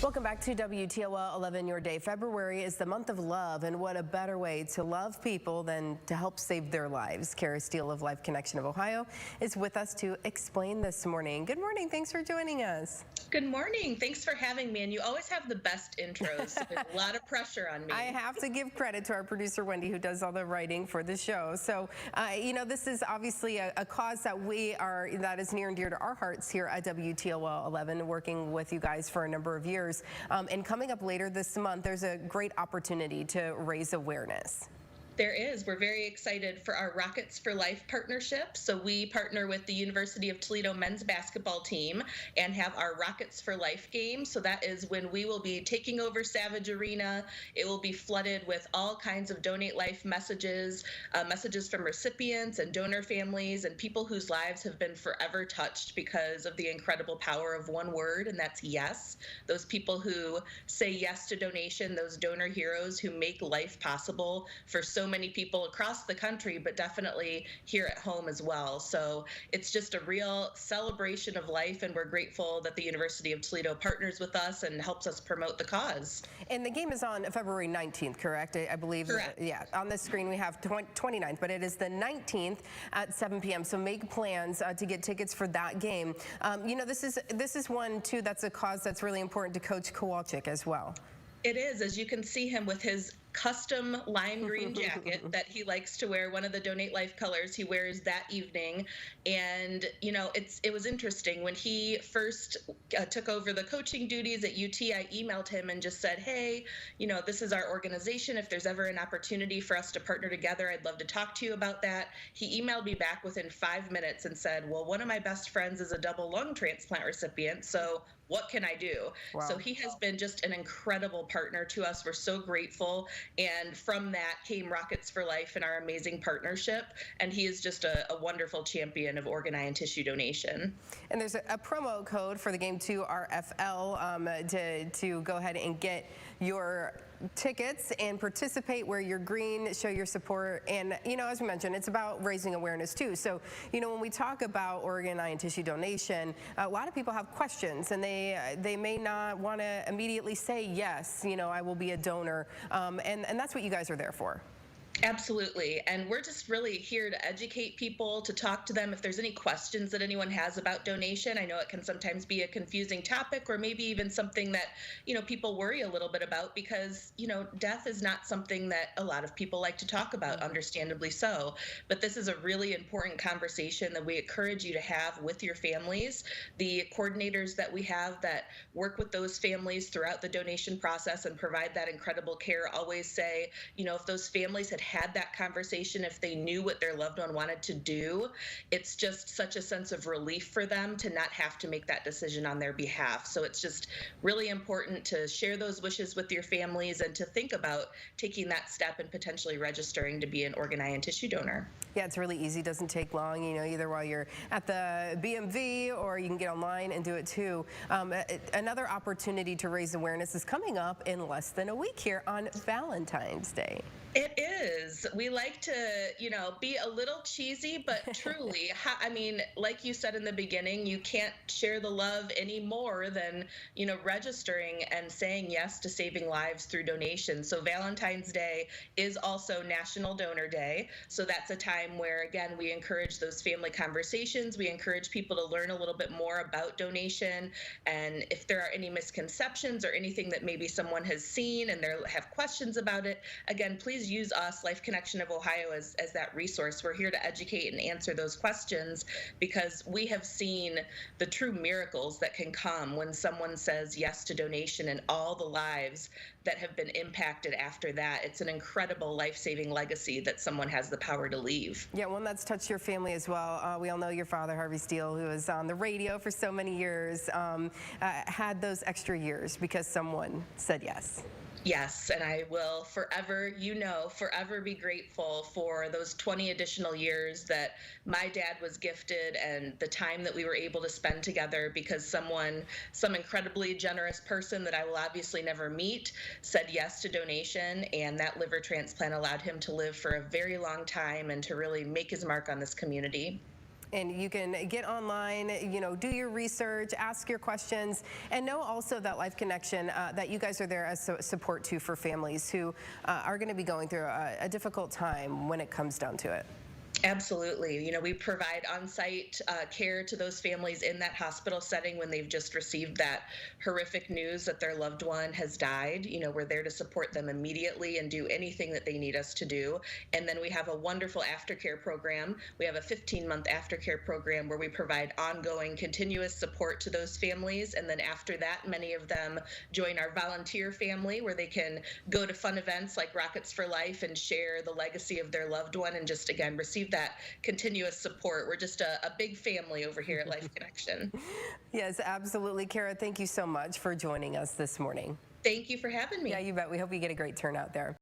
Welcome back to WTOL 11 Your Day. February is the month of love, and what a better way to love people than to help save their lives. Kara Steele of Life Connection of Ohio is with us to explain this morning. Good morning. Thanks for joining us. Good morning. Thanks for having me. And you always have the best intros. So there's a lot of pressure on me. I have to give credit to our producer, Wendy, who does all the writing for the show. So, this is obviously a cause that is near and dear to our hearts here at WTOL 11, working with you guys for a number of years. And coming up later this month, there's a great opportunity to raise awareness. There is. We're very excited for our Rockets for Life partnership. So we partner with the University of Toledo men's basketball team and have our Rockets for Life game. So that is when we will be taking over Savage Arena. It will be flooded with all kinds of Donate Life messages, messages from recipients and donor families and people whose lives have been forever touched because of the incredible power of one word, and that's yes. Those people who say yes to donation, those donor heroes who make life possible for so many people across the country, but definitely here at home as well. So it's just a real celebration of life, and we're grateful that the University of Toledo partners with us and helps us promote the cause. And the game is on February 19th, correct? I believe. Correct. Yeah, on the screen we have 29th, but it is the 19th at 7 p.m. So make plans to get tickets for that game. This is one, too, that's a cause that's really important to Coach Kowalczyk as well. It is, as you can see him with his custom lime green jacket that he likes to wear, one of the Donate Life colors he wears that evening. And, it was interesting. When he first took over the coaching duties at UT, I emailed him and just said, hey, this is our organization. If there's ever an opportunity for us to partner together, I'd love to talk to you about that. He emailed me back within 5 minutes and said, well, one of my best friends is a double lung transplant recipient, so what can I do? Wow. So he has been just an incredible partner to us. We're so grateful. And from that came Rockets for Life and our amazing partnership. And he is just a wonderful champion of organ, eye, and tissue donation. And there's a promo code for the game, too, RFL, to go ahead and get your tickets and participate, wear your green, show your support. And, as we mentioned, it's about raising awareness, too. So, when we talk about organ, eye, and tissue donation, a lot of people have questions, and they may not want to immediately say, yes, I will be a donor. And that's what you guys are there for. Absolutely. And we're just really here to educate people, to talk to them if there's any questions that anyone has about donation. I know it can sometimes be a confusing topic, or maybe even something that, people worry a little bit about because, death is not something that a lot of people like to talk about, understandably so. But this is a really important conversation that we encourage you to have with your families. The coordinators that we have that work with those families throughout the donation process and provide that incredible care always say, if those families had that conversation, if they knew what their loved one wanted to do, it's just such a sense of relief for them to not have to make that decision on their behalf. So it's just really important to share those wishes with your families and to think about taking that step and potentially registering to be an organ, eye, and tissue donor. Yeah, it's really easy. It doesn't take long, either while you're at the BMV or you can get online and do it too. Another opportunity to raise awareness is coming up in less than a week here on Valentine's Day. It is. We like to, be a little cheesy, but truly, like you said in the beginning, you can't share the love any more than, registering and saying yes to saving lives through donation. So Valentine's Day is also National Donor Day. So that's a time where, again, we encourage those family conversations. We encourage people to learn a little bit more about donation. And if there are any misconceptions or anything that maybe someone has seen and they have questions about it, again, please use us, Life Connection of Ohio, as that resource. We're here to educate and answer those questions because we have seen the true miracles that can come when someone says yes to donation and all the lives that have been impacted after that. It's an incredible life-saving legacy that someone has the power to leave. Yeah, one that's touched your family as well. We all know your father, Harvey Steele, who was on the radio for so many years, had those extra years because someone said yes. Yes, and I will forever be grateful for those 20 additional years that my dad was gifted and the time that we were able to spend together because some incredibly generous person that I will obviously never meet, said yes to donation, and that liver transplant allowed him to live for a very long time and to really make his mark on this community. And you can get online, do your research, ask your questions, and know also that Life Connection, that you guys are there as support too for families who are going to be going through a difficult time when it comes down to it. Absolutely. We provide on-site care to those families in that hospital setting when they've just received that horrific news that their loved one has died. We're there to support them immediately and do anything that they need us to do. And then we have a wonderful aftercare program. We have a 15-month aftercare program where we provide ongoing, continuous support to those families. And then after that, many of them join our volunteer family where they can go to fun events like Rockets for Life and share the legacy of their loved one and just, again, receive that continuous support. We're just a big family over here at Life Connection. Yes, absolutely. Kara, thank you so much for joining us this morning. Thank you for having me. Yeah, you bet. We hope you get a great turnout there.